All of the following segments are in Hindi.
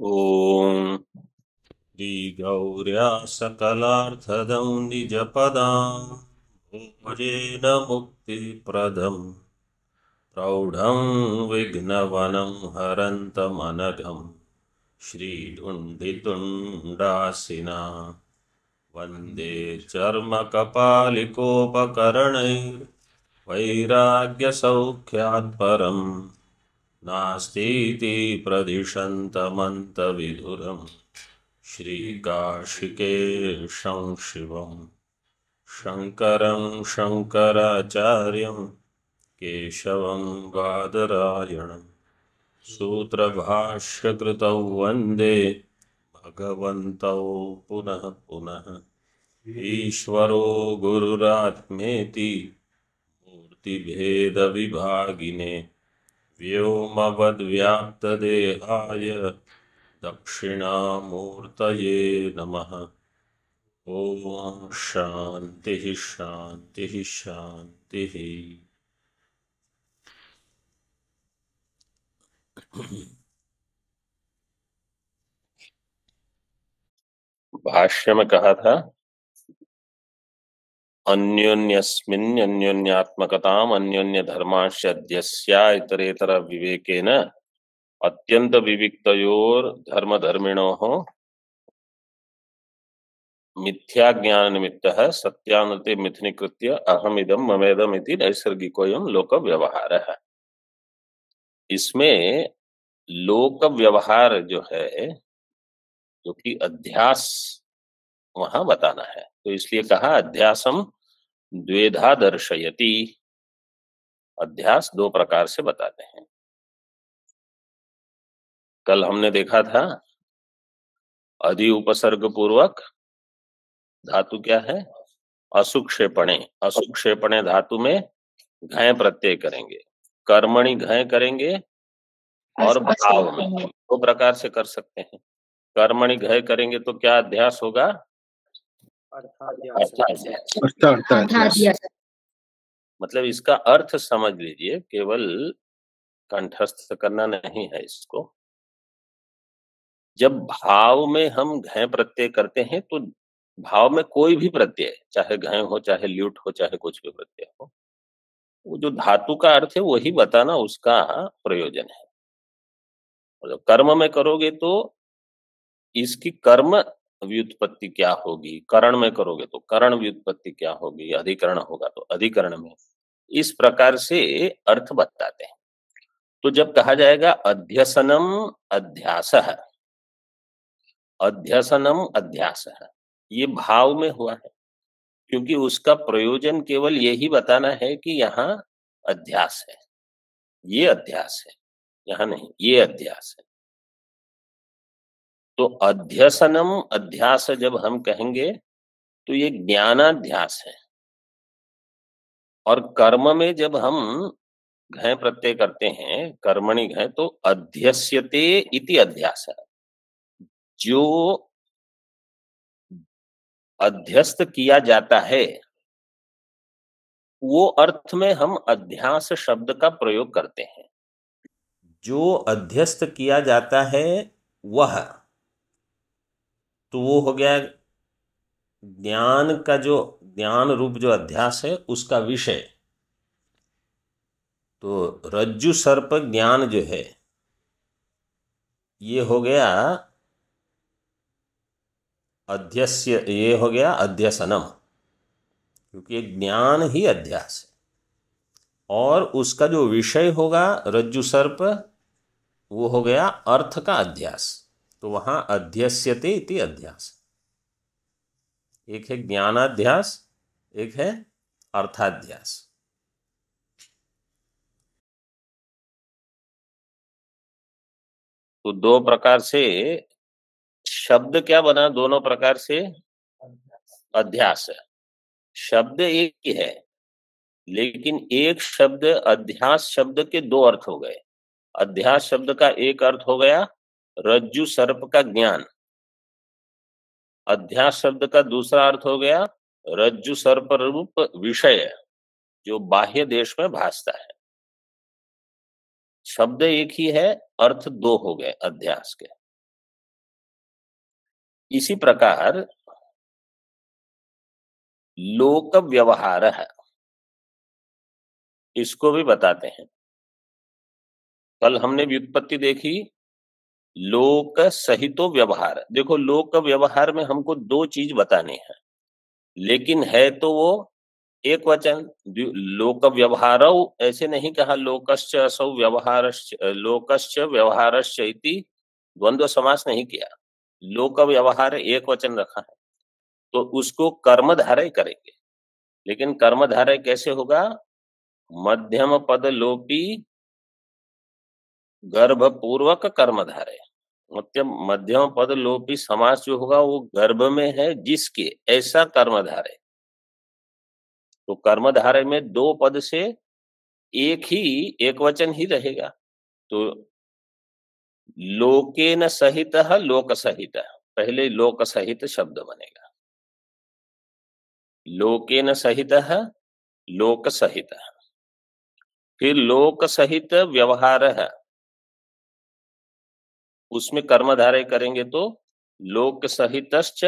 ॐ श्रीगौर्या सकलार्थदं निजपदां भोजेन मुक्तिप्रदं प्रौढं विघ्नवनं हरन्तमनघं श्रीदुण्डितुण्डासिना वन्दे चर्मकपालिकोपकरणैर्वैराग्यसौख्यात् परम् नास्तीति प्रदिशन्तमन्तविधुरम् श्रीकाशिकेशं शिवं शङ्करं शङ्कराचार्यं केशवं बादरायणं सूत्रभाष्यकृतौ वन्दे भगवन्तौ पुनः पुनः ईश्वरो गुरुरात्मेति मूर्तिभेदविभागिने व्योमवद्व्याप्तदेहाय दक्षिणामूर्तये नमः। ओम शांति शांति शांति। भाष्य में कहा था अन्योन्यस्मिन् अन्योन्यात्मकताम् अन्योन्य धर्मांश अध्यस्या इतरेतर विवेकेन अत्यंत विविक्तयोर धर्म धर्मिणोः मिथ्या ज्ञान निमित्त सत्यानते मिथुनीकृत्य अहमिदम ममेदम इति नैसर्गिकोयम लोक व्यवहार है। इसमें लोक व्यवहार जो है, जो कि अध्यास वहां बताना है, तो इसलिए कहा अध्यासम द्वेधा दर्शयति। अध्यास दो प्रकार से बताते हैं। कल हमने देखा था अधि उपसर्ग पूर्वक धातु क्या है, असुक्षेपणे। असुक्षेपणे धातु में घय प्रत्यय करेंगे, कर्मणि घय करेंगे और भाव में दो प्रकार से कर सकते हैं। कर्मणि घय करेंगे तो क्या अध्यास होगा, अर्थाध्यास। मतलब इसका अर्थ समझ लीजिए, केवल कंठस्थ करना नहीं है इसको। जब भाव में हम घय प्रत्यय करते हैं तो भाव में कोई भी प्रत्यय, चाहे घय हो चाहे ल्यूट हो चाहे कुछ भी प्रत्यय हो, वो जो धातु का अर्थ है वही बताना उसका प्रयोजन है। मतलब कर्म में करोगे तो इसकी कर्म व्युत्पत्ति क्या होगी, करण में करोगे तो करण व्युत्पत्ति क्या होगी, अधिकरण होगा तो अधिकरण में, इस प्रकार से अर्थ बताते हैं। तो जब कहा जाएगा अध्यसनम अध्यास, अध्यसनम अध्यास, ये भाव में हुआ है, क्योंकि उसका प्रयोजन केवल यही बताना है कि यहाँ अध्यास है, ये अध्यास है, यहाँ नहीं, ये अध्यास है। तो अध्यसनम अध्यास जब हम कहेंगे तो ये ज्ञानाध्यास है। और कर्म में जब हम घय प्रत्यय करते हैं, कर्मणि घय, तो अध्यस्यते इति अध्यास है। जो अध्यस्त किया जाता है वो अर्थ में हम अध्यास शब्द का प्रयोग करते हैं। जो अध्यस्त किया जाता है वह, तो वो हो गया ज्ञान का, जो ज्ञान रूप जो अध्यास है उसका विषय। तो रज्जु सर्प ज्ञान जो है ये हो गया अध्यस्य, ये हो गया अध्यसनम, क्योंकि ज्ञान ही अध्यास है। और उसका जो विषय होगा रज्जु सर्प, वो हो गया अर्थ का अध्यास। तो वहां अध्यस्यते इति अध्यास, एक है ज्ञानाध्यास, एक है अर्थाध्यास। तो दो प्रकार से शब्द क्या बना, दोनों प्रकार से अध्यास है। शब्द एक ही है, लेकिन एक शब्द अध्यास शब्द के दो अर्थ हो गए। अध्यास शब्द का एक अर्थ हो गया रज्जु सर्प का ज्ञान, अध्यास शब्द का दूसरा अर्थ हो गया रज्जु सर्प रूप विषय जो बाह्य देश में भासता है। शब्द एक ही है, अर्थ दो हो गए अध्यास के। इसी प्रकार लोक व्यवहार है, इसको भी बताते हैं। कल हमने व्युत्पत्ति देखी लोक सहितो व्यवहार। देखो लोक व्यवहार में हमको दो चीज बतानी है, लेकिन है तो वो एक वचन। लोक व्यवहार ऐसे नहीं कहा लोकश्च असौ व्यवहारश्च, लोकश्च व्यवहारश्च इति द्वंद्व समास नहीं किया। लोक व्यवहार एक वचन रखा है, तो उसको कर्मधारय करेंगे। लेकिन कर्मधारय कैसे होगा? मध्यम पद लोपी गर्भपूर्वक कर्मधारय। मध्यम पद लोपी समास जो होगा वो गर्भ में है जिसके, ऐसा कर्मधारय। तो कर्मधारय में दो पद से एक वचन ही रहेगा। तो लोकेन सहित लोक सहित, पहले लोक सहित शब्द बनेगा। लोकेन सहित लोक सहित, फिर लोक सहित व्यवहार है, उसमें कर्मधारय करेंगे तो लोक सहितश्च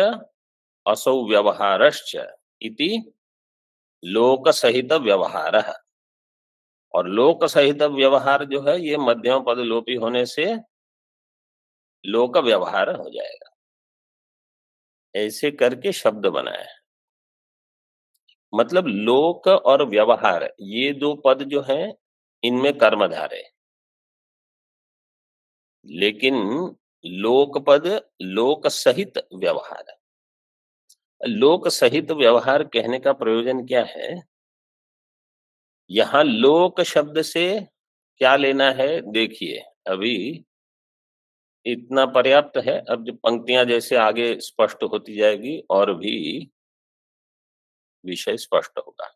असौ व्यवहारश्च इति लोक सहित व्यवहार है। और लोक सहित व्यवहार जो है ये मध्यम पद लोपी होने से लोक व्यवहार हो जाएगा। ऐसे करके शब्द बनाए। मतलब लोक और व्यवहार ये दो पद जो हैं इनमें कर्मधारय, लेकिन लोक पद लोक सहित व्यवहार। लोक सहित व्यवहार कहने का प्रयोजन क्या है? यहां लोक शब्द से क्या लेना है देखिए, अभी इतना पर्याप्त है। अब जो पंक्तियां जैसे आगे स्पष्ट होती जाएगी और भी विषय स्पष्ट होगा।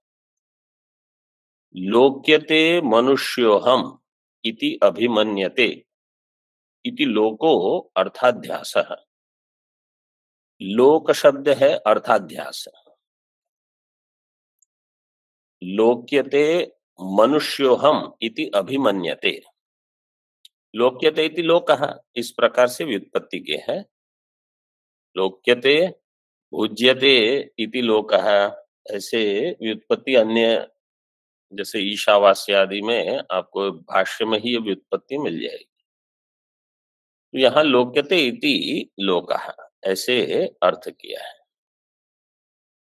लोक्यते मनुष्योहम इति अभिमन्यते इति लोको अर्थाध्यासः। लोक शब्द है अर्थाध्यास। लोक्यते मनुष्योहम इति अभिमन्यते, लोक्यते इति लोकः, इस प्रकार से व्युत्पत्ति के है। लोक्यते भुज्यते इति लोकः, ऐसे व्युत्पत्ति अन्य जैसे ईशावास्य आदि में आपको भाष्य में ही ये व्युत्पत्ति मिल जाएगी। तो यहाँ लोक्यते इति लोकः ऐसे अर्थ किया है।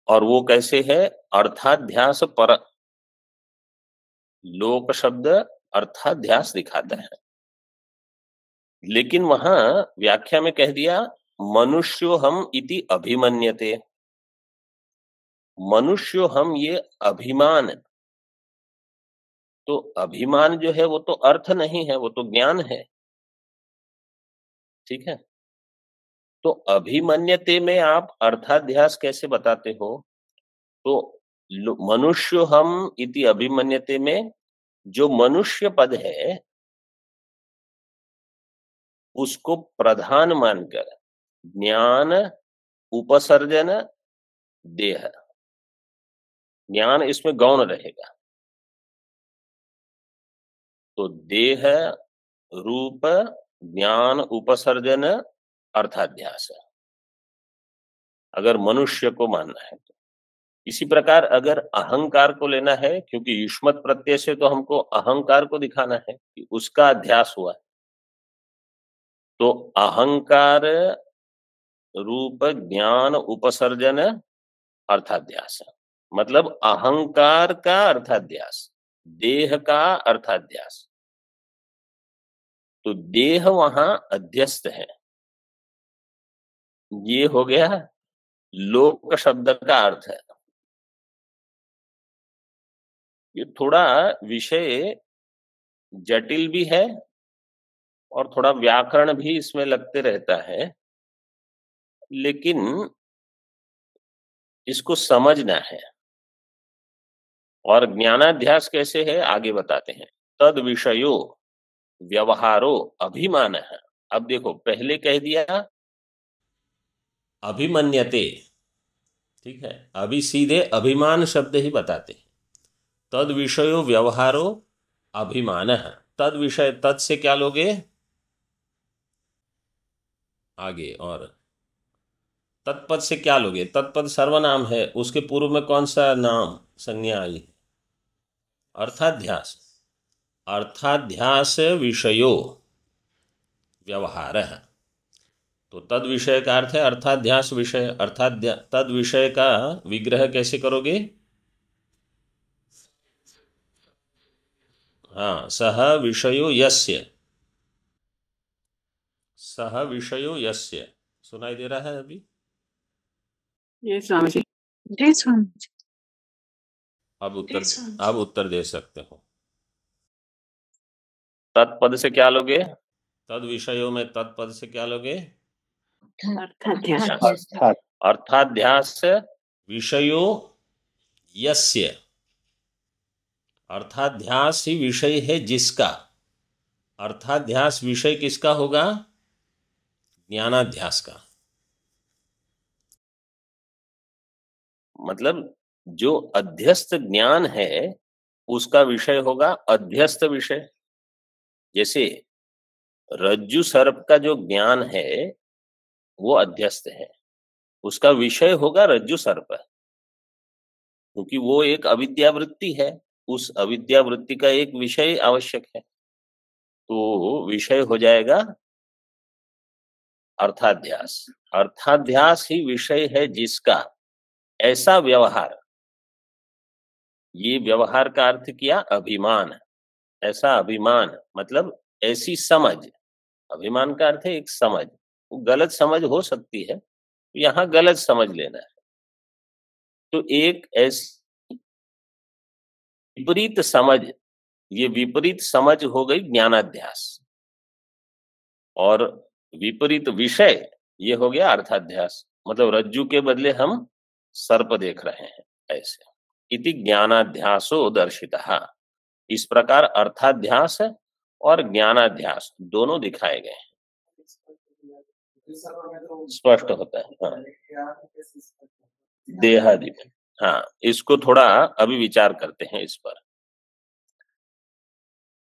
और वो कैसे है? अर्थाध्यास पर। लोक शब्द अर्थाध्यास दिखाता है, लेकिन वहां व्याख्या में कह दिया मनुष्यो हम इति अभिमन्यते। मनुष्यो हम ये अभिमान, तो अभिमान जो है वो तो अर्थ नहीं है, वो तो ज्ञान है। ठीक है, तो अभिमन्यते में आप अर्थाध्यास कैसे बताते हो? तो मनुष्य हम इति अभिमन्यते में जो मनुष्य पद है उसको प्रधान मानकर ज्ञान उपसर्जन देह, ज्ञान इसमें गौण रहेगा। तो देह रूप ज्ञान उपसर्जन अर्थाध्यास, अगर मनुष्य को मानना है तो। इसी प्रकार अगर अहंकार को लेना है, क्योंकि युष्मत प्रत्यय से तो हमको अहंकार को दिखाना है कि उसका अध्यास हुआ, तो अहंकार रूप ज्ञान उपसर्जन अर्थाध्यास, मतलब अहंकार का अर्थाध्यास, देह का अर्थाध्यास। तो देह वहां अध्यस्त है, ये हो गया लोक शब्द का अर्थ है। ये थोड़ा विषय जटिल भी है और थोड़ा व्याकरण भी इसमें लगते रहता है, लेकिन इसको समझना है। और ज्ञानाध्यास कैसे है आगे बताते हैं। तद विषयो व्यवहारो अभिमान है। अब देखो पहले कह दिया अभिमन्यते, ठीक है, अभी सीधे अभिमान शब्द ही बताते हैं। तद विषयो व्यवहारो अभिमान है। तद विषय, तद से क्या लोगे आगे, और तत्पद से क्या लोगे? तत्पद सर्वनाम है, उसके पूर्व में कौन सा नाम संज्ञा आई? अर्थाध्यास। अर्थाध्यास विषयो व्यवहार है, तो तद विषय का अर्थ है अर्थाध्यास विषय। अर्थात तद विषय का विग्रह कैसे करोगे? हाँ, सह विषयो यस्य, सह विषयो यस्य। सुनाई दे रहा है अभी? ये स्वामी जी। जी स्वामी जी। अब उत्तर दे सकते हो। तत्पद से क्या लोगे? तद विषयों में तत्पद से क्या लोगे? अर्थाध्यास विषयो यस्य। अर्थाध्यास ही विषय है जिसका। अर्थाध्यास विषय किसका होगा? ज्ञानाध्यास का। मतलब जो अध्यस्त ज्ञान है उसका विषय होगा अध्यस्त विषय। जैसे रज्जु सर्प का जो ज्ञान है वो अध्यस्त है, उसका विषय होगा रज्जु सर्प, क्योंकि वो एक अविद्यावृत्ति है, उस अविद्यावृत्ति का एक विषय आवश्यक है, तो विषय हो जाएगा अर्थाध्यास। अर्थाध्यास ही विषय है जिसका ऐसा व्यवहार, ये व्यवहार का अर्थ किया अभिमान। ऐसा अभिमान मतलब ऐसी समझ, अभिमान का अर्थ है एक समझ, वो गलत समझ हो सकती है, यहाँ गलत समझ लेना है। तो एक ऐसी विपरीत समझ, ये विपरीत समझ हो गई ज्ञानाध्यास, और विपरीत विषय ये हो गया अर्थाध्यास। मतलब रज्जु के बदले हम सर्प देख रहे हैं ऐसे। इति ज्ञानाध्यासो दर्शितः। इस प्रकार अर्थाध्यास और ज्ञानाध्यास दोनों दिखाए गए हैं, स्पष्ट होता है। हाँ, देहादि में। हाँ, इसको थोड़ा अभी विचार करते हैं इस पर।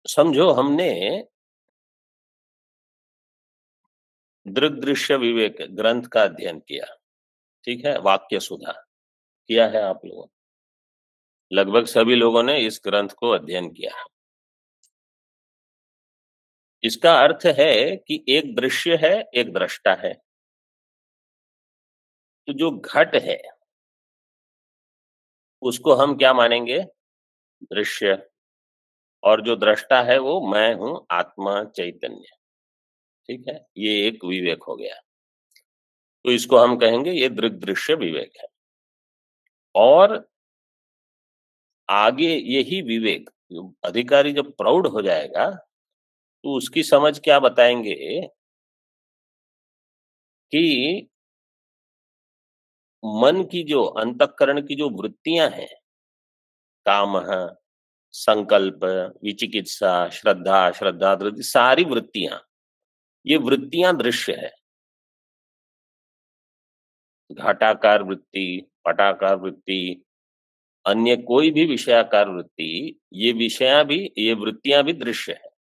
समझो हमने दृग दृश्य विवेक ग्रंथ का अध्ययन किया, ठीक है, वाक्य सुधा किया है आप लोगों, लगभग सभी लोगों ने इस ग्रंथ को अध्ययन किया है। इसका अर्थ है कि एक दृश्य है, एक दृष्टा है। तो जो घट है उसको हम क्या मानेंगे? दृश्य। और जो दृष्टा है वो मैं हूं, आत्मा चैतन्य। ठीक है, ये एक विवेक हो गया, तो इसको हम कहेंगे ये दृग दृश्य विवेक है। और आगे यही विवेक अधिकारी जब प्रौढ़ हो जाएगा तो उसकी समझ क्या बताएंगे कि मन की जो अंतःकरण की जो वृत्तियां हैं, काम, संकल्प, विचिकित्सा, श्रद्धा, श्रद्धा सारी वृत्तियां, ये वृत्तियां दृश्य है। घटाकार वृत्ति, पटाकार वृत्ति, अन्य कोई भी विषयाकार वृत्ति, ये विषया भी, ये वृत्तियां भी दृश्य है।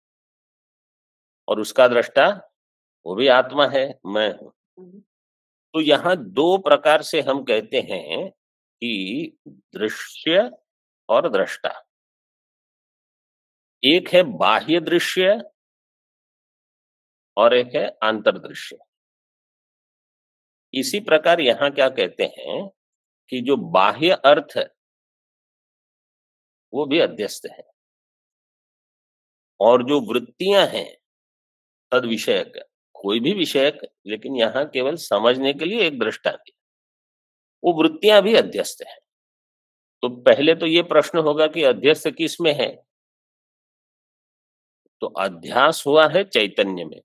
और उसका दृष्टा वो भी आत्मा है, मैं हूं। तो यहाँ दो प्रकार से हम कहते हैं कि दृश्य और दृष्टा। एक है बाह्य दृश्य और एक है अंतर्दृश्य। इसी प्रकार यहाँ क्या कहते हैं कि जो बाह्य अर्थ वो भी अध्यस्त है, और जो वृत्तियां हैं तद विषयक, कोई भी विषयक, लेकिन यहाँ केवल समझने के लिए एक दृष्टांत, वो वृत्तियां भी अध्यस्त है। तो पहले तो ये प्रश्न होगा कि अध्यस्त किस में है? तो अध्यास हुआ है चैतन्य में।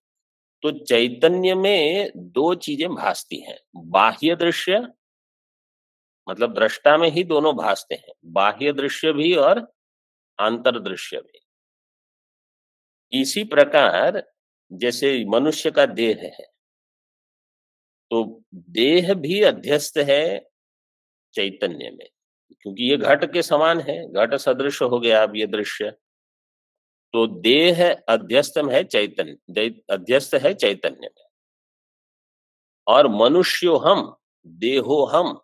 तो चैतन्य में दो चीजें भासती हैं, बाह्य दृश्य, मतलब दृष्टा में ही दोनों भासते हैं, बाह्य दृश्य भी और अंतर्दृश्य भी। इसी प्रकार जैसे मनुष्य का देह है, तो देह भी अध्यस्त है चैतन्य में, क्योंकि ये घट के समान है, घट सदृश हो गया अब ये दृश्य। तो देह अध्यस्त है चैतन्य, अध्यस्त है चैतन्य में। और मनुष्यो हम, देहोहम,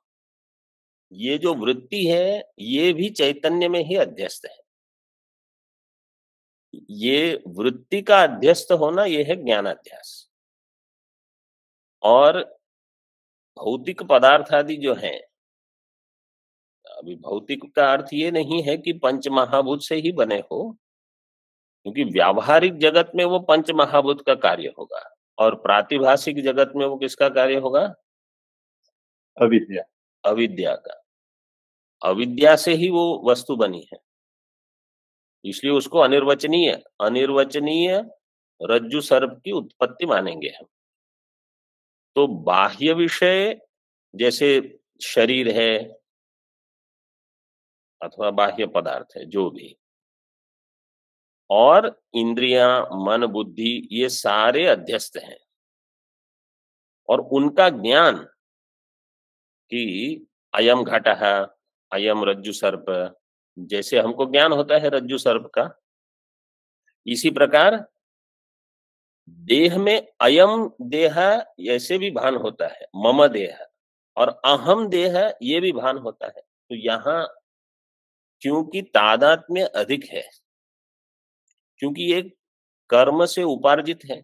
ये जो वृत्ति है, ये भी चैतन्य में ही अध्यस्त है। ये वृत्ति का अध्यस्त होना, ये है ज्ञानाध्यास। और भौतिक पदार्थ आदि जो हैं, अभी भौतिक का अर्थ ये नहीं है कि पंच महाभूत से ही बने हो, क्योंकि व्यावहारिक जगत में वो पंच महाभूत का कार्य होगा और प्रातिभाषिक जगत में वो किसका कार्य होगा? अविद्या। अविद्या का। अविद्या से ही वो वस्तु बनी है, इसलिए उसको अनिर्वचनीय अनिर्वचनीय रज्जु सर्प की उत्पत्ति मानेंगे हम। तो बाह्य विषय जैसे शरीर है अथवा बाह्य पदार्थ है जो भी, और इंद्रियां, मन, बुद्धि, ये सारे अध्यस्त हैं। और उनका ज्ञान कि अयम घटः, अयम रज्जु सर्प, जैसे हमको ज्ञान होता है रज्जु सर्प का, इसी प्रकार देह में अयम देह ऐसे भी भान होता है, मम देह, और अहम देह ये भी भान होता है। तो यहाँ क्योंकि तादात्म्य अधिक है, क्योंकि ये कर्म से उपार्जित है,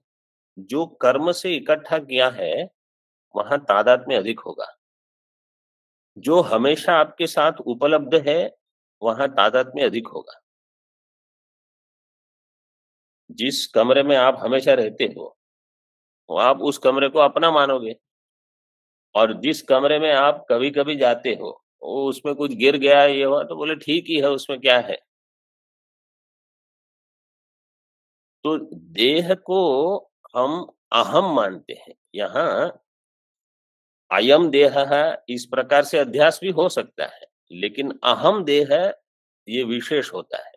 जो कर्म से इकट्ठा किया है वहां तादात्म्य अधिक होगा। जो हमेशा आपके साथ उपलब्ध है वहां तादात्म्य अधिक होगा। जिस कमरे में आप हमेशा रहते हो वो आप उस कमरे को अपना मानोगे, और जिस कमरे में आप कभी कभी जाते हो वो उसमें कुछ गिर गया ये हुआ तो बोले ठीक ही है, उसमें क्या है। तो देह को हम अहम मानते हैं। यहाँ अयम देह है, इस प्रकार से अध्यास भी हो सकता है, लेकिन अहम देह ये विशेष होता है।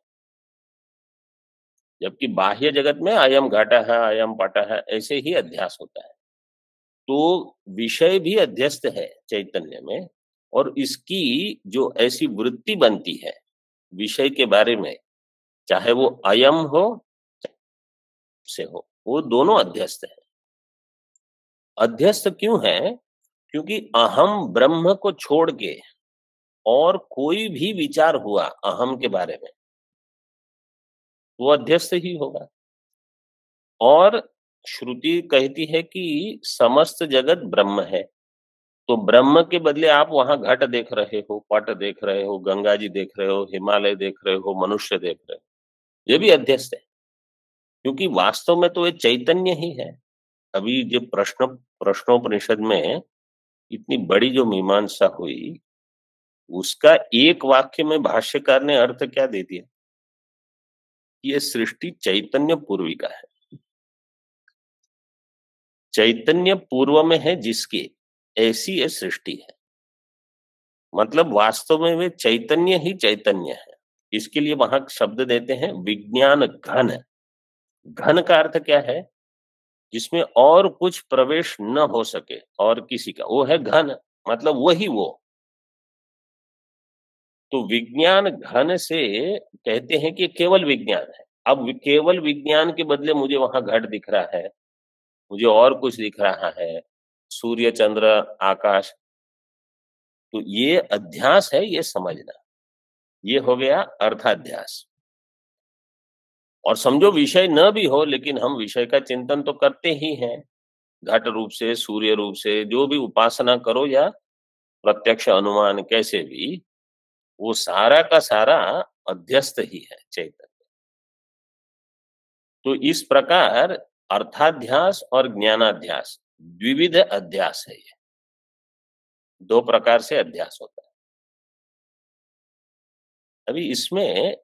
जबकि बाह्य जगत में अयम घट है, अयम पट है, ऐसे ही अध्यास होता है। तो विषय भी अध्यस्त है चैतन्य में, और इसकी जो ऐसी वृत्ति बनती है विषय के बारे में, चाहे वो अयम हो से हो, वो दोनों अध्यस्त है। अध्यस्त क्यों है? क्योंकि अहम ब्रह्म को छोड़ के और कोई भी विचार हुआ अहम के बारे में, वो अध्यस्त ही होगा। और श्रुति कहती है कि समस्त जगत ब्रह्म है, तो ब्रह्म के बदले आप वहां घट देख रहे हो, पट देख रहे हो, गंगा जी देख रहे हो, हिमालय देख रहे हो, मनुष्य देख रहे हो, ये भी अध्यस्त है, क्योंकि वास्तव में तो ये चैतन्य ही है। अभी जो प्रश्नोपनिषद में इतनी बड़ी जो मीमांसा हुई, उसका एक वाक्य में भाष्यकार ने अर्थ क्या दे दिया? ये सृष्टि चैतन्य पूर्विका है, चैतन्य पूर्व में है जिसके, ऐसी ये सृष्टि है। मतलब वास्तव में वे चैतन्य ही चैतन्य है। इसके लिए वहां शब्द देते हैं विज्ञान घन। घन का अर्थ क्या है? जिसमें और कुछ प्रवेश न हो सके और किसी का, वो है घन, मतलब वही वो। तो विज्ञान घन से कहते हैं कि केवल विज्ञान है। अब केवल विज्ञान के बदले मुझे वहां घट दिख रहा है, मुझे और कुछ दिख रहा है, सूर्य, चंद्र, आकाश, तो ये अध्यास है, ये समझना। ये हो गया अर्थाध्यास। और समझो विषय न भी हो, लेकिन हम विषय का चिंतन तो करते ही हैं, घट रूप से, सूर्य रूप से, जो भी उपासना करो या प्रत्यक्ष अनुमान, कैसे भी, वो सारा का सारा अध्यस्त ही है चैतन्य। तो इस प्रकार अर्थाध्यास और ज्ञानाध्यास द्विविध अध्यास है। ये दो प्रकार से अध्यास होता है। अभी इसमें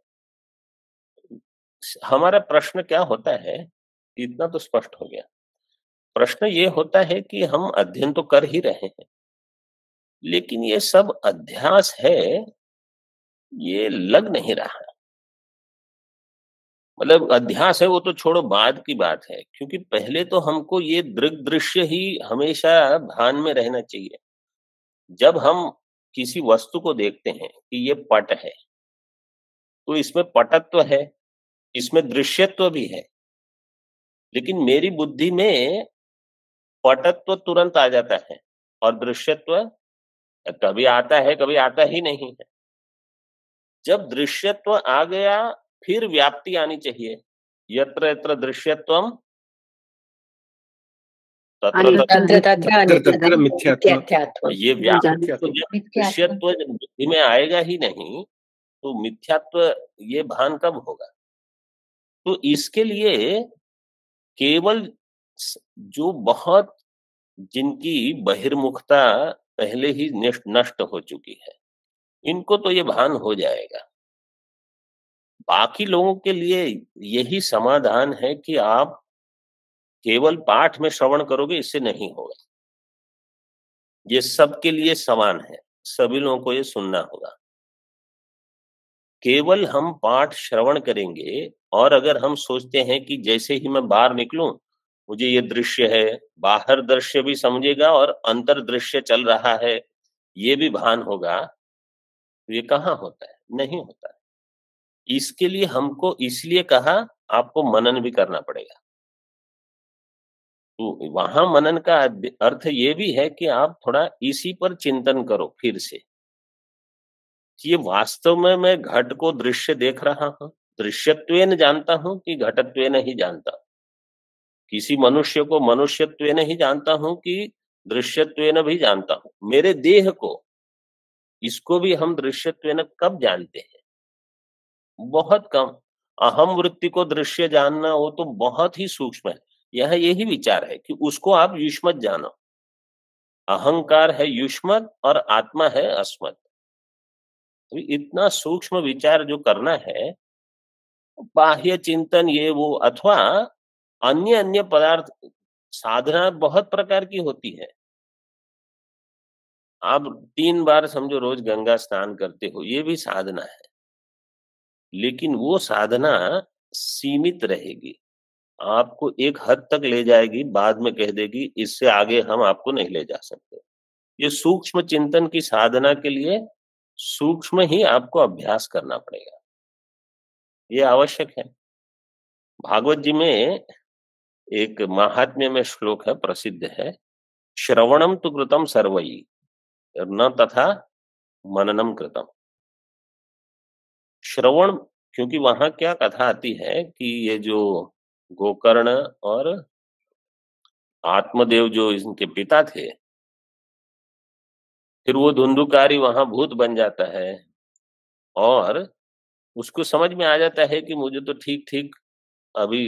हमारा प्रश्न क्या होता है, इतना तो स्पष्ट हो गया। प्रश्न ये होता है कि हम अध्ययन तो कर ही रहे हैं, लेकिन ये सब अध्यास है, ये लग नहीं रहा। मतलब अध्यास है वो तो छोड़ो, बाद की बात है, क्योंकि पहले तो हमको ये दृग दृश्य ही हमेशा ध्यान में रहना चाहिए। जब हम किसी वस्तु को देखते हैं कि ये पट है, तो इसमें पटत्व है, इसमें दृश्यत्व भी है, लेकिन मेरी बुद्धि में पटत्व तुरंत आ जाता है, और दृश्यत्व कभी आता है, कभी आता ही नहीं है। जब दृश्यत्व आ गया, फिर व्याप्ति आनी चाहिए। यत्र यत्र दृश्यत्वम तत्र तत्र मिथ्यात्व। ये व्याप्ति तो जब दृश्यत्व जब बुद्धि में आएगा ही नहीं, तो मिथ्यात्व ये भान कब होगा? तो इसके लिए केवल जो बहुत जिनकी बहिर्मुखता पहले ही नष्ट हो चुकी है, इनको तो ये भान हो जाएगा। बाकी लोगों के लिए यही समाधान है कि आप केवल पाठ में श्रवण करोगे, इससे नहीं होगा। ये सबके लिए समान है, सभी लोगों को ये सुनना होगा। केवल हम पाठ श्रवण करेंगे, और अगर हम सोचते हैं कि जैसे ही मैं बाहर निकलूं मुझे ये दृश्य है, बाहर दृश्य भी समझेगा और अंतर दृश्य चल रहा है ये भी भान होगा, तो ये कहाँ होता है? नहीं होता है। इसके लिए हमको इसलिए कहा आपको मनन भी करना पड़ेगा। तो वहां मनन का अर्थ ये भी है कि आप थोड़ा इसी पर चिंतन करो फिर से, ये वास्तव में मैं घट को दृश्य देख रहा हूं, दृश्यत्वेन जानता हूं कि घटत्वेन ही जानता हूं। किसी मनुष्य को मनुष्यत्वेन ही जानता हूं कि दृश्यत्वेन भी जानता हूं। मेरे देह को, इसको भी हम दृश्यत्वेन कब जानते हैं? बहुत कम। अहम वृत्ति को दृश्य जानना वो तो बहुत ही सूक्ष्म है। यह यही विचार है कि उसको आप युष्मत जानो। अहंकार है युष्मत और आत्मा है अस्मत्। तो इतना सूक्ष्म विचार जो करना है, बाह्य चिंतन ये वो अथवा अन्य अन्य पदार्थ, साधना बहुत प्रकार की होती है। आप 3 बार समझो रोज गंगा स्नान करते हो, ये भी साधना है, लेकिन वो साधना सीमित रहेगी, आपको एक हद तक ले जाएगी, बाद में कह देगी इससे आगे हम आपको नहीं ले जा सकते। ये सूक्ष्म चिंतन की साधना के लिए सूक्ष्म ही आपको अभ्यास करना पड़ेगा, ये आवश्यक है। भागवत जी में एक महात्म्य में श्लोक है, प्रसिद्ध है, श्रवणम तु कृतम सर्वई न तथा मननम कृतम। श्रवण, क्योंकि वहां क्या कथा आती है कि ये जो गोकर्ण और आत्मदेव जो इनके पिता थे, फिर वो धुंधुकारी वहां भूत बन जाता है और उसको समझ में आ जाता है कि मुझे तो ठीक ठीक अभी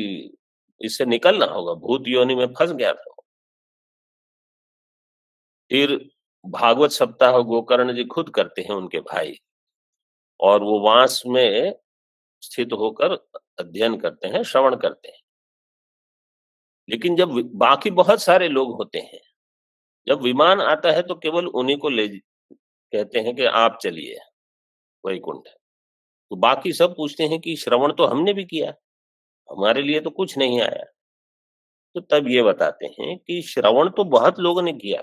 इससे निकलना होगा, भूत योनि में फंस गया था। फिर भागवत सप्ताह गोकर्ण जी खुद करते हैं, उनके भाई, और वो वास में स्थित होकर अध्ययन करते हैं, श्रवण करते हैं। लेकिन जब बाकी बहुत सारे लोग होते हैं, जब विमान आता है तो केवल उन्हीं को ले कहते हैं कि आप चलिए वैकुंठ। तो बाकी सब पूछते हैं कि श्रवण तो हमने भी किया, हमारे लिए तो कुछ नहीं आया। तो तब ये बताते हैं कि श्रवण तो बहुत लोगों ने किया,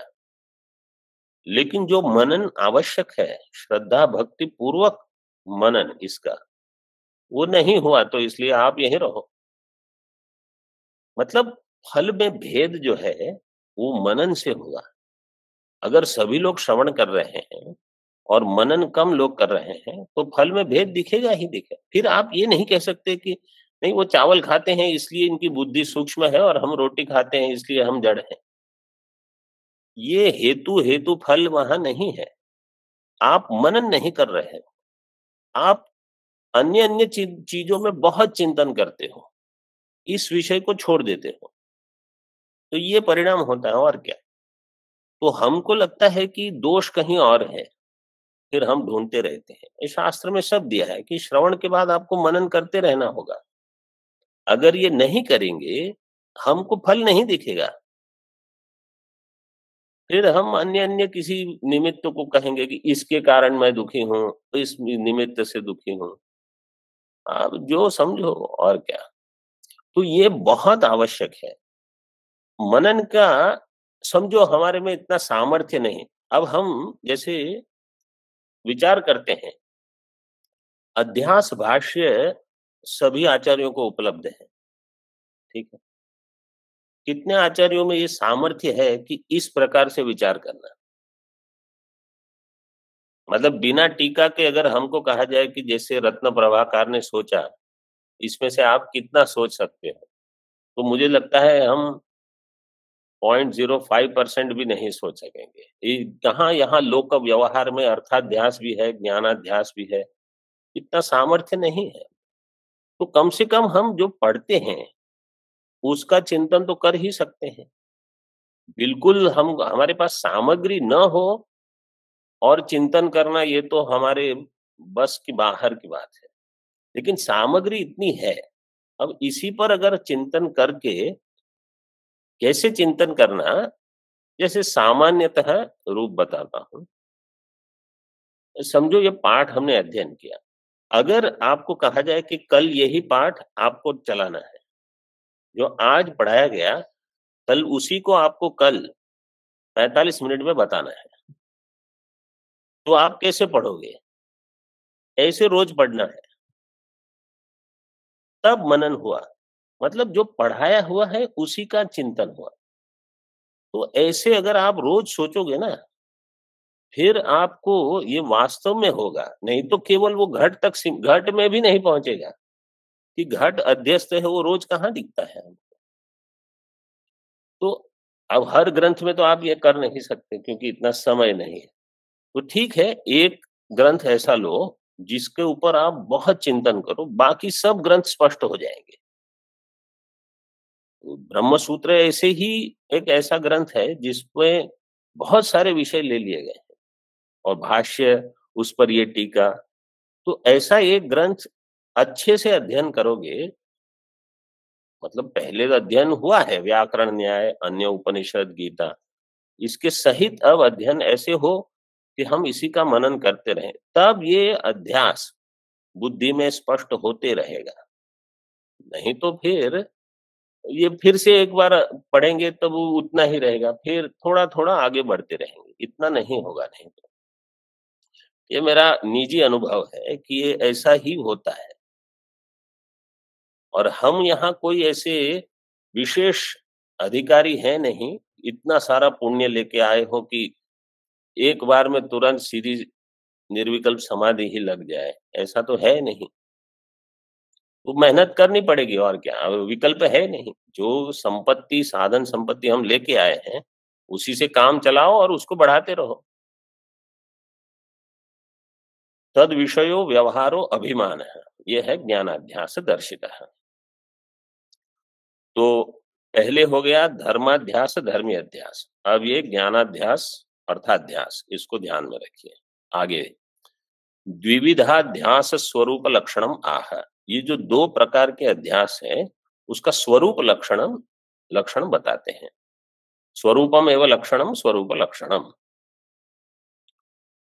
लेकिन जो मनन आवश्यक है, श्रद्धा भक्ति पूर्वक मनन, इसका वो नहीं हुआ, तो इसलिए आप यहीं रहो। मतलब फल में भेद जो है वो मनन से होगा। अगर सभी लोग श्रवण कर रहे हैं और मनन कम लोग कर रहे हैं, तो फल में भेद दिखेगा ही दिखेगा। फिर आप ये नहीं कह सकते कि नहीं वो चावल खाते हैं इसलिए इनकी बुद्धि सूक्ष्म है और हम रोटी खाते हैं इसलिए हम जड़ हैं। ये हेतु फल वहां नहीं है। आप मनन नहीं कर रहे हैं, आप अन्य अन्य चीजों में बहुत चिंतन करते हो, इस विषय को छोड़ देते हो, तो ये परिणाम होता है। और क्या? तो हमको लगता है कि दोष कहीं और है, फिर हम ढूंढते रहते हैं। इस शास्त्र में सब दिया है कि श्रवण के बाद आपको मनन करते रहना होगा। अगर ये नहीं करेंगे, हमको फल नहीं दिखेगा, फिर हम अन्य अन्य किसी निमित्त को कहेंगे कि इसके कारण मैं दुखी हूं, तो इस निमित्त से दुखी हूं। आप जो समझो, और क्या। तो ये बहुत आवश्यक है। मनन का समझो हमारे में इतना सामर्थ्य नहीं। अब हम जैसे विचार करते हैं, अध्यास भाष्य सभी आचार्यों को उपलब्ध है, ठीक है। कितने आचार्यों में ये सामर्थ्य है कि इस प्रकार से विचार करना। मतलब बिना टीका के अगर हमको कहा जाए कि जैसे रत्न प्रभाकर ने सोचा, इसमें से आप कितना सोच सकते हो, तो मुझे लगता है हम 0.05% भी नहीं सोच सकेंगे। कहाँ यहाँ लोक व्यवहार में अर्थाध्यास भी है, ज्ञानाध्यास भी है, इतना सामर्थ्य नहीं है। तो कम से कम हम जो पढ़ते हैं उसका चिंतन तो कर ही सकते हैं। बिल्कुल हम हमारे पास सामग्री न हो और चिंतन करना, ये तो हमारे बस की बाहर की बात है। लेकिन सामग्री इतनी है, अब इसी पर अगर चिंतन करके कैसे चिंतन करना, जैसे सामान्यतः रूप बताता हूं। समझो ये पाठ हमने अध्ययन किया, अगर आपको कहा जाए कि कल यही पाठ आपको चलाना है, जो आज पढ़ाया गया कल उसी को आपको कल 45 मिनट में बताना है, तो आप कैसे पढ़ोगे? ऐसे रोज पढ़ना है, तब मनन हुआ, मतलब जो पढ़ाया हुआ है उसी का चिंतन हुआ। तो ऐसे अगर आप रोज सोचोगे ना, फिर आपको ये वास्तव में होगा, नहीं तो केवल वो घट में भी नहीं पहुंचेगा कि घट अध्यस्त है, वो रोज कहाँ दिखता है हमको। तो अब हर ग्रंथ में तो आप ये कर नहीं सकते क्योंकि इतना समय नहीं है। तो ठीक है, एक ग्रंथ ऐसा लो जिसके ऊपर आप बहुत चिंतन करो, बाकी सब ग्रंथ स्पष्ट हो जाएंगे। ब्रह्म सूत्र ऐसे ही एक ऐसा ग्रंथ है जिसमें बहुत सारे विषय ले लिए गए हैं और भाष्य, उस पर ये टीका। तो ऐसा एक ग्रंथ अच्छे से अध्ययन करोगे, मतलब पहले तो अध्ययन हुआ है व्याकरण, न्याय, अन्य उपनिषद, गीता, इसके सहित अब अध्ययन ऐसे हो कि हम इसी का मनन करते रहें, तब ये अध्यास बुद्धि में स्पष्ट होते रहेगा। नहीं तो फिर ये फिर से एक बार पढ़ेंगे तब वो उतना ही रहेगा, फिर थोड़ा थोड़ा आगे बढ़ते रहेंगे, इतना नहीं होगा। नहीं तो ये मेरा निजी अनुभव है कि ये ऐसा ही होता है। और हम यहाँ कोई ऐसे विशेष अधिकारी है नहीं, इतना सारा पुण्य लेके आए हो कि एक बार में तुरंत सीधी निर्विकल्प समाधि ही लग जाए, ऐसा तो है नहीं। तो मेहनत करनी पड़ेगी और क्या, विकल्प है नहीं। जो संपत्ति, साधन संपत्ति हम लेके आए हैं, उसी से काम चलाओ और उसको बढ़ाते रहो। तद विषयो व्यवहारो अभिमान है, ये है ज्ञानाध्यास दर्शितः। तो पहले हो गया धर्माध्यास, धर्मी अध्यास। अब ये ज्ञानाध्यास अर्थाध्यास, इसको ध्यान में रखिए। आगे द्विविधाध्यास स्वरूप लक्षणम आह, ये जो दो प्रकार के अध्यास है उसका स्वरूप लक्षण बताते हैं। स्वरूपम एवं लक्षणम, स्वरूप लक्षणम।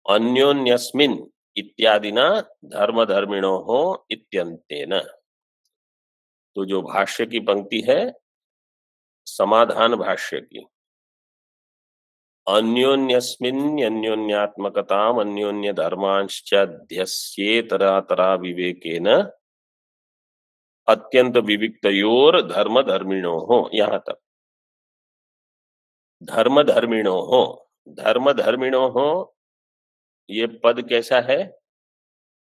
अन्योन्यस्मिन् इत्यादिना धर्म धर्मिणो हो इत्यंतेन। तो जो भाष्य की पंक्ति है, समाधान भाष्य की, अन्योन्यस्मिन्न्योन्यात्मकताम अन्योन्य धर्मांश्चाध्यस्येतरातरा विवेकेन अत्यंत विविक्तयोर धर्म धर्मिणो हो, यहां तक। धर्म धर्मिणो हो, ये पद कैसा है?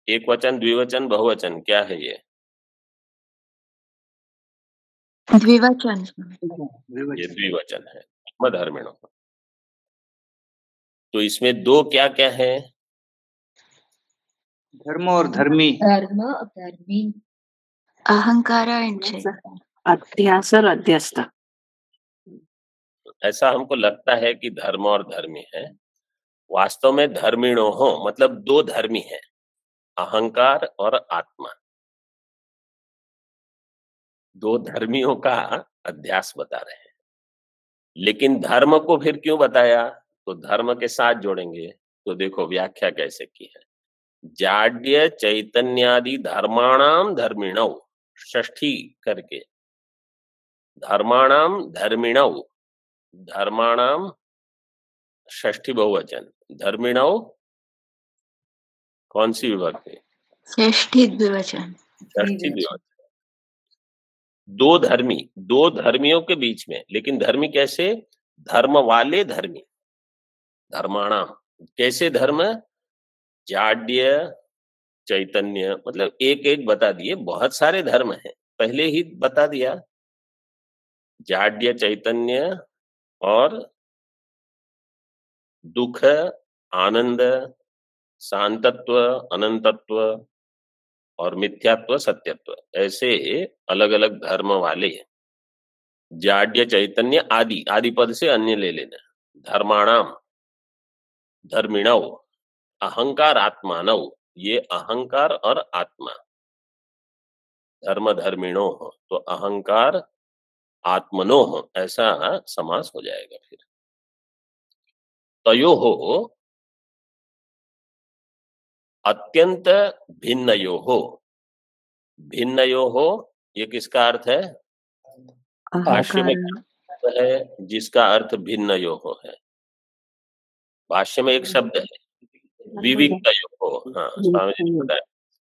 एक वचन, द्विवचन, बहुवचन, क्या है ये? द्विवचन। ये द्विवचन है, धर्म धर्मिणो। तो इसमें दो क्या क्या है? धर्म और धर्मी। धर्म और धर्मी, अहंकार अध्यास और अध्यस्त। ऐसा हमको लगता है कि धर्म और धर्मी है, वास्तव में धर्मिणो हो मतलब दो धर्मी है, अहंकार और आत्मा। दो धर्मियों का अध्यास बता रहे हैं। लेकिन धर्म को फिर क्यों बताया? तो धर्म के साथ जोड़ेंगे तो देखो व्याख्या कैसे की है। जाड्य चैतन्यादि धर्माणाम धर्मिणौ, षष्ठी करके, धर्माणाम धर्मिणौ, धर्माणाम षष्ठी बहुवचन, धर्मिणौ कौन सी विभक्ति? षष्ठी द्विवचन। षष्ठी द्विवचन। दो धर्मी, दो धर्मियों के बीच में, लेकिन धर्मी कैसे? धर्म वाले धर्मी, धर्माणाम। कैसे धर्म? जाड्य चैतन्य, मतलब एक एक बता दिए, बहुत सारे धर्म हैं, पहले ही बता दिया। जाड्य चैतन्य और दुख, आनंद, शांतत्व, अनंतत्व और मिथ्यात्व, सत्यत्व, ऐसे अलग अलग धर्म वाले। जाड्य चैतन्य आदि, आदि पद से अन्य ले लेना। धर्माणाम, धर्मिणव, अहंकार आत्मानव, ये अहंकार और आत्मा, धर्म धर्मिणो, तो अहंकार आत्मनो, ऐसा समास हो जाएगा। फिर तयो हो अत्यंत भिन्नयो हो, भिन्नयो हो, ये किसका अर्थ है? भाष्य में अहंकार है जिसका अर्थ भिन्नयो हो है। भाष्य में एक शब्द है विविक्तयो हो। हाँ, स्वामी जी ने बताया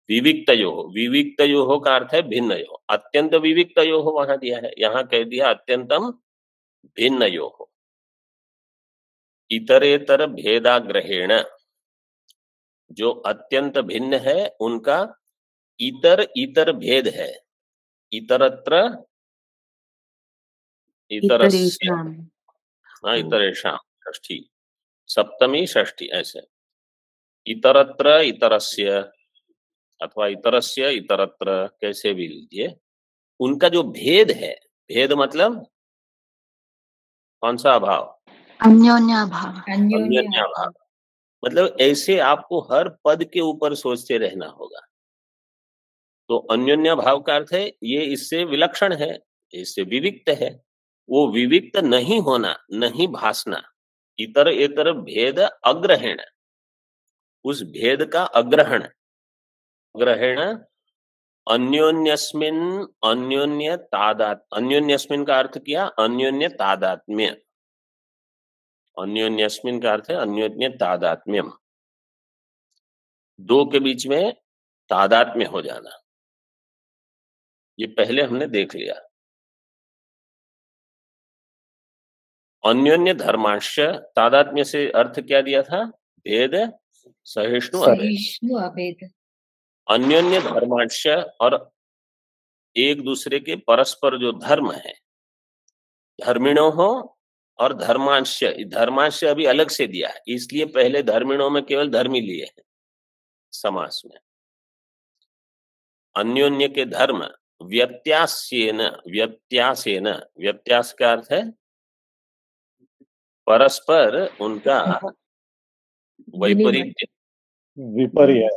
विविक्तयो हो, विविक्तयो हो का अर्थ है भिन्नयो, अत्यंत विविक्तयो हो वहां दिया है, यहाँ कह दिया अत्यंतम भिन्नयो हो। इतरेतर भेदाग्रहेण, जो अत्यंत भिन्न है उनका इतर इतर भेद है। इतरत्र, इतरस्य, इतरेषाम। हाँ, इतरेषाम षष्ठी, सप्तमी षष्ठी, ऐसे इतरत्र इतरस्य अथवा इतरस्य इतरत्र, कैसे भी लीजिए, उनका जो भेद है, भेद मतलब कौन सा अभाव? अन्योन्य अभाव। अन्योन्य अभाव, मतलब ऐसे आपको हर पद के ऊपर सोचते रहना होगा। तो अन्योन्य भाव का अर्थ है ये इससे विलक्षण है, इससे विविक्त है। वो विविक्त नहीं होना, नहीं भासना। इतर इतर भेद अग्रहण, उस भेद का अग्रहण, ग्रहण अन्योन्यस्मिन, अन्योन्य तादात, अन्योन्यस्मिन का अर्थ किया अन्योन्य तादात्म्य, अन्योन्यस्मिन का अर्थ है अन्योन्य तादात्म्यम, दो के बीच में तादात्म्य हो जाना। ये पहले हमने देख लिया। अन्योन्य धर्मांश, तादात्म्य से अर्थ क्या दिया था? भेद सहिष्णु अभेद। अन्योन्य धर्मांश, और एक दूसरे के परस्पर जो धर्म है, धर्मिणो हो और धर्मांश, धर्मांश अभी अलग से दिया है, इसलिए पहले धर्मिणों में केवल धर्मी लिए हैं समास में। अन्योन्य के धर्म व्यत्यासेन, व्यत्यासेन, व्यत्यास का अर्थ है परस्पर उनका वैपरीत्य, विपर्य,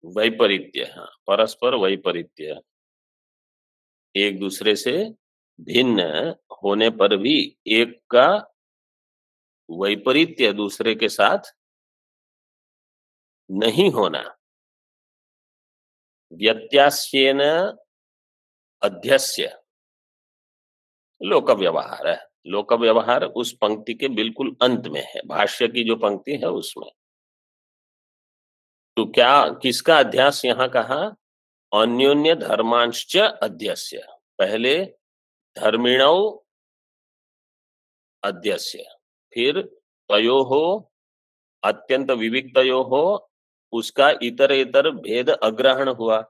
वैपरीत्य, हाँ, परस्पर वैपरीत्य, एक दूसरे से भिन्न होने पर भी एक का वैपरीत्य दूसरे के साथ नहीं होना। व्यत्यास्येन अध्यस्य, लोक व्यवहार है। लोक व्यवहार उस पंक्ति के बिल्कुल अंत में है, भाष्य की जो पंक्ति है उसमें। तो क्या, किसका अध्यास यहाँ कहा? अन्योन्य धर्मांश्च अध्यस्य, पहले धर्मिणौ अध्यस्य, फिर तयोः अत्यंत विविक्तयोः, उसका इतर इतर भेद अग्रहण हुआ,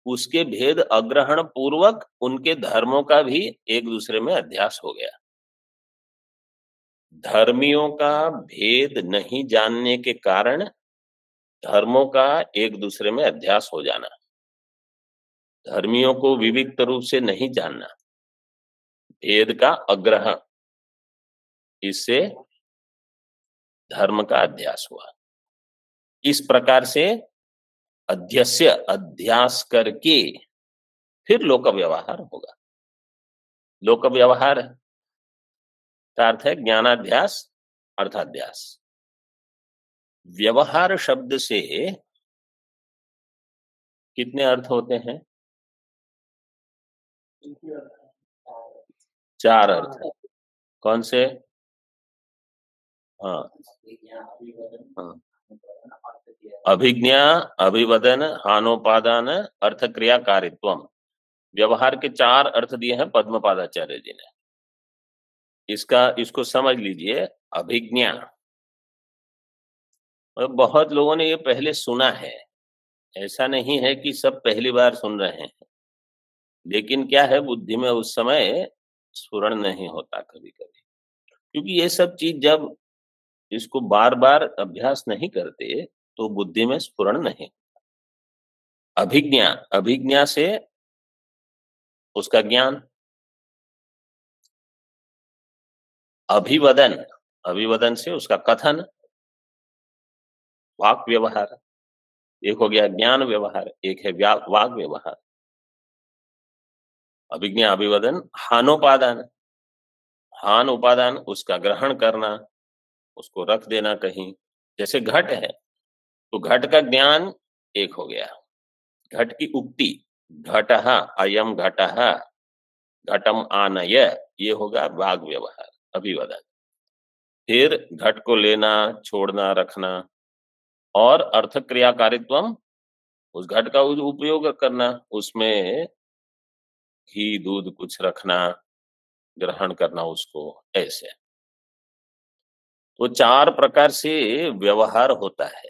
उसके भेद अग्रहण पूर्वक उनके धर्मों का भी एक दूसरे में अध्यास हो गया। धर्मियों का भेद नहीं जानने के कारण धर्मों का एक दूसरे में अध्यास हो जाना, धर्मियों को विविक्त रूप से नहीं जानना, भेद का अग्रहण, इससे धर्म का अध्यास हुआ। इस प्रकार से अध्यस्य, अध्यास करके फिर लोक व्यवहार होगा। लोक व्यवहार का अर्थ है ज्ञानाध्यास, अर्थाध्यास। व्यवहार शब्द से कितने अर्थ होते हैं? 4 अर्थ है। कौन से? हाँ, हाँ, अभिज्ञा, अभिवदन, हानोपादान, अर्थ क्रियाकारित्वम। व्यवहार के 4 अर्थ दिए हैं पद्मपादाचार्य जी ने। इसको समझ लीजिए। अभिज्ञा, और बहुत लोगों ने ये पहले सुना है, ऐसा नहीं है कि सब पहली बार सुन रहे हैं, लेकिन क्या है बुद्धि में उस समय स्फुरण नहीं होता कभी-कभी। क्योंकि ये सब चीज़ जब इसको बार-बार अभ्यास नहीं करते, तो बुद्धि में स्फुरण नहीं। अभिज्ञा, अभिज्ञा से उसका ज्ञान, अभिवदन, अभिवदन से उसका कथन, वाक व्यवहार। एक हो गया ज्ञान व्यवहार, एक है वाक व्यवहार। अभिज्ञा, अभिवदन, हानोपादान, हान उपादान उसका ग्रहण करना, उसको रख देना कहीं। जैसे घट है, तो घट का ज्ञान एक हो गया। घट की उक्ति, घटः अयम घटः घटम आनय, ये होगा वाग व्यवहार, अभिवदन। फिर घट को लेना, छोड़ना, रखना, और अर्थ क्रियाकारित्वम, उस घट का उपयोग करना, उसमें घी दूध कुछ रखना, ग्रहण करना उसको, ऐसे। तो 4 प्रकार से व्यवहार होता है।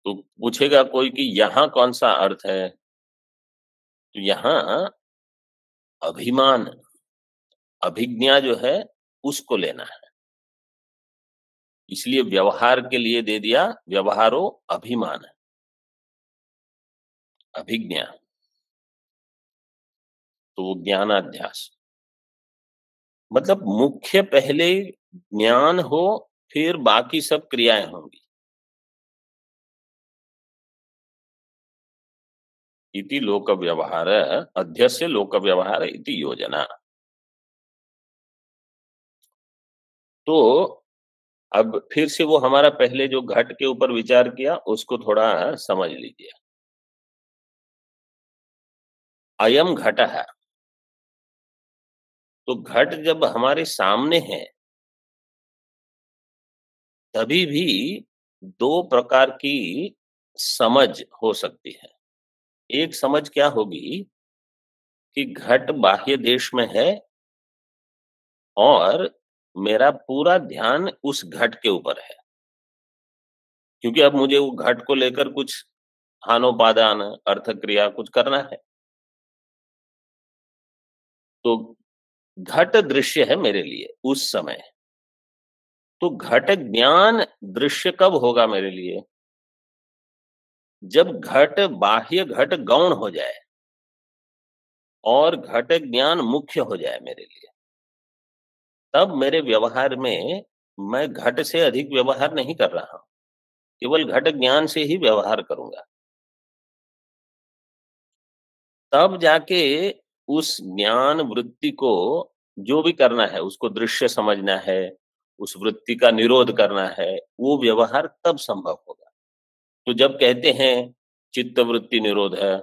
तो पूछेगा कोई कि यहाँ कौन सा अर्थ है, तो यहाँ अभिमान, अभिज्ञा जो है उसको लेना है, इसलिए व्यवहार के लिए दे दिया व्यवहारो अभिमान, अभिज्ञा, तो ज्ञानाध्यास। मतलब मुख्य पहले ज्ञान हो, फिर बाकी सब क्रियाएं होंगी। इति लोक व्यवहार अध्यस्य लोक व्यवहार इति योजना। तो अब फिर से वो हमारा पहले जो घट के ऊपर विचार किया उसको थोड़ा समझ लीजिए। अयम घट है, तो घट जब हमारे सामने है तभी भी 2 प्रकार की समझ हो सकती है। एक समझ क्या होगी कि घट बाह्य देश में है और मेरा पूरा ध्यान उस घट के ऊपर है, क्योंकि अब मुझे वो घट को लेकर कुछ हानोपादान, अर्थ क्रिया कुछ करना है। तो घट दृश्य है मेरे लिए उस समय। तो घट ज्ञान दृश्य कब होगा मेरे लिए? जब घट बाह्य घट गौण हो जाए और घट ज्ञान मुख्य हो जाए मेरे लिए, तब मेरे व्यवहार में मैं घट से अधिक व्यवहार नहीं कर रहा हूं, केवल घट ज्ञान से ही व्यवहार करूंगा। तब जाके उस ज्ञान वृत्ति को जो भी करना है, उसको दृश्य समझना है, उस वृत्ति का निरोध करना है, वो व्यवहार तब संभव होगा। तो जब कहते हैं चित्त वृत्ति निरोध है,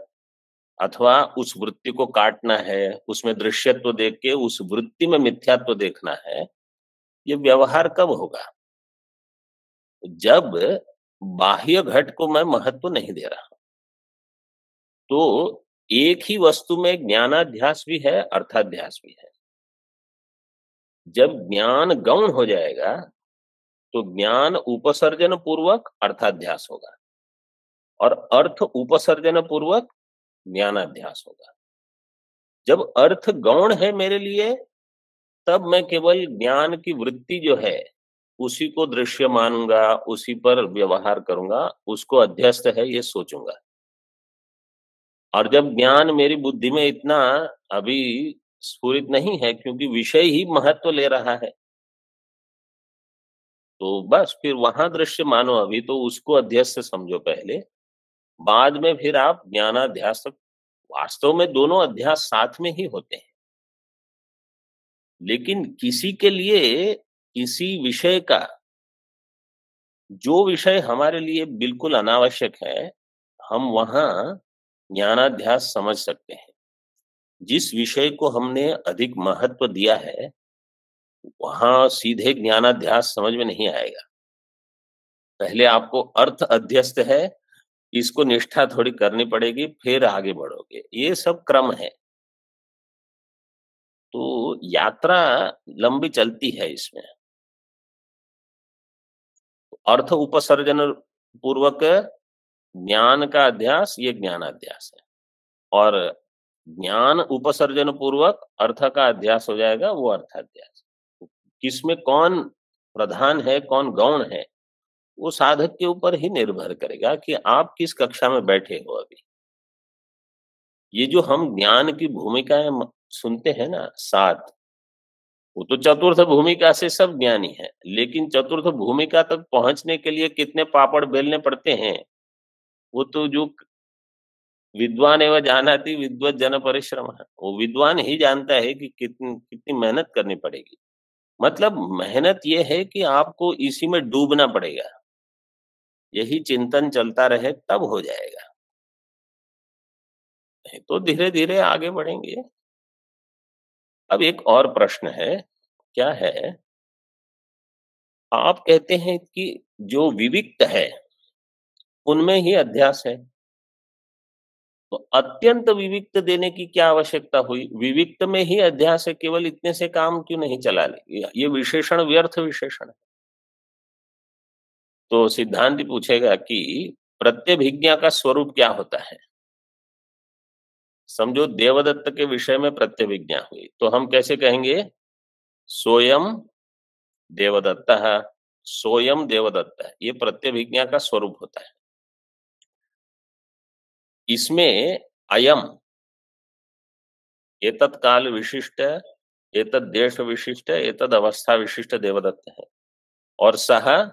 अथवा उस वृत्ति को काटना है, उसमें दृश्यत्व देख के उस वृत्ति में मिथ्यात्व देखना है, ये व्यवहार कब होगा? जब बाह्य घट को मैं महत्व नहीं दे रहा। तो एक ही वस्तु में ज्ञानाध्यास भी है, अर्थाध्यास भी है। जब ज्ञान गौण हो जाएगा तो ज्ञान उपसर्जन पूर्वक अर्थाध्यास होगा और अर्थ उपसर्जन पूर्वक ज्ञानाध्यास होगा। जब अर्थ गौण है मेरे लिए, तब मैं केवल ज्ञान की वृत्ति जो है उसी को दृश्य मानूंगा, उसी पर व्यवहार करूंगा, उसको अध्यस्त है ये सोचूंगा। और जब ज्ञान मेरी बुद्धि में इतना अभी स्फुरित नहीं है, क्योंकि विषय ही महत्व ले रहा है, तो बस फिर वहां दृश्य मानो, अभी तो उसको अध्यस्त समझो पहले, बाद में फिर आप ज्ञानाध्यास। वास्तव में दोनों अध्यास साथ में ही होते हैं, लेकिन किसी के लिए किसी विषय का, जो विषय हमारे लिए बिल्कुल अनावश्यक है, हम वहां ज्ञानाध्यास समझ सकते हैं। जिस विषय को हमने अधिक महत्व दिया है, वहां सीधे ज्ञानाध्यास समझ में नहीं आएगा। पहले आपको अर्थ अध्यस्त है, इसको निष्ठा थोड़ी करनी पड़ेगी, फिर आगे बढ़ोगे। ये सब क्रम है। तो यात्रा लंबी चलती है इसमें। अर्थ उपसर्जन पूर्वक ज्ञान का अध्यास ये ज्ञानाध्यास है, और ज्ञान उपसर्जन पूर्वक अर्थ का अध्यास हो जाएगा, वो अर्थाध्यास। किसमें कौन प्रधान है, कौन गौण है, वो साधक के ऊपर ही निर्भर करेगा कि आप किस कक्षा में बैठे हो। अभी ये जो हम ज्ञान की भूमिकाएं सुनते हैं ना, 7, वो तो चतुर्थ भूमिका से सब ज्ञानी है, लेकिन चतुर्थ भूमिका तक पहुंचने के लिए कितने पापड़ बेलने पड़ते हैं, वो तो जो विद्वान एवं जानाति विद्वत जन परिश्रम है, वो विद्वान ही जानता है कि कितनी कितनी मेहनत करनी पड़ेगी। मतलब मेहनत ये है कि आपको इसी में डूबना पड़ेगा, यही चिंतन चलता रहे तब हो जाएगा, नहीं तो धीरे धीरे आगे बढ़ेंगे। अब एक और प्रश्न है, क्या है, आप कहते हैं कि जो विविक्त है उनमें ही अध्यास है, तो अत्यंत विविक्त देने की क्या आवश्यकता हुई? विविक्त में ही अध्यास है, केवल इतने से काम क्यों नहीं चला ले? ये विशेषण व्यर्थ विशेषण है। तो सिद्धांत पूछेगा कि प्रत्यभिज्ञा का स्वरूप क्या होता है। समझो देवदत्त के विषय में प्रत्यभिज्ञा हुई, तो हम कैसे कहेंगे? सोयम देवदत्तः, सोयम देवदत्त, ये प्रत्यभिज्ञा का स्वरूप होता है। इसमें अयम एतत् काल विशिष्ट, एतत् देश विशिष्ट, एतत् अवस्था विशिष्ट देवदत्त है, और सह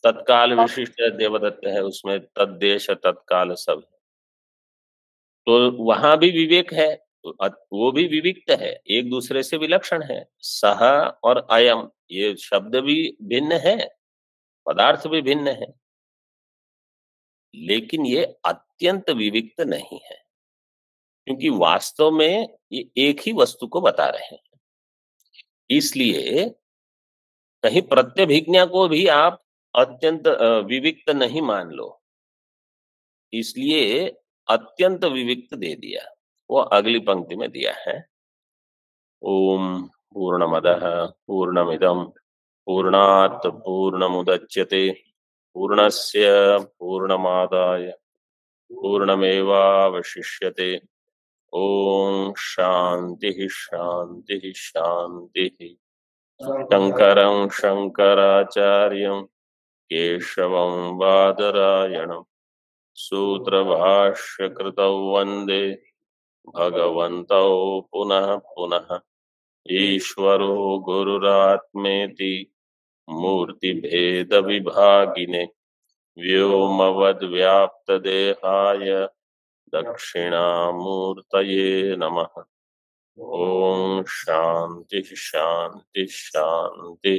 तत्काल विशिष्ट देवदत्त है, उसमें तद्देश तत्काल सब है। तो वहां भी विवेक है, वो भी विविक्त है, एक दूसरे से विलक्षण है। सह और अयम ये शब्द भी भिन्न है, पदार्थ भी भिन्न है, लेकिन ये अत्यंत विविक्त नहीं है, क्योंकि वास्तव में ये एक ही वस्तु को बता रहे हैं। इसलिए कहीं प्रत्यभिज्ञा को भी आप अत्यंत विविक्त नहीं मान लो, इसलिए अत्यंत विविक्त दे दिया। वो अगली पंक्ति में दिया है, ओम पूर्णमदः पूर्णमिदं पूर्णात् पूर्णमुदच्यते पूर्णस्य पूर्णमादाय पूर्णमेवावशिष्यते। ओम शांति शांति शांति। शंकरं शंकराचार्यं केशवं बादरायणं सूत्रभाष्यकृतौ वन्दे भगवन्तौ पुनः पुनः। ईश्वरो गुरुरात्मेति मूर्तिभेदविभागिने व्योमवद्व्याप्तदेहाय दक्षिणामूर्तये नमः। ओम शांति शांति शांति।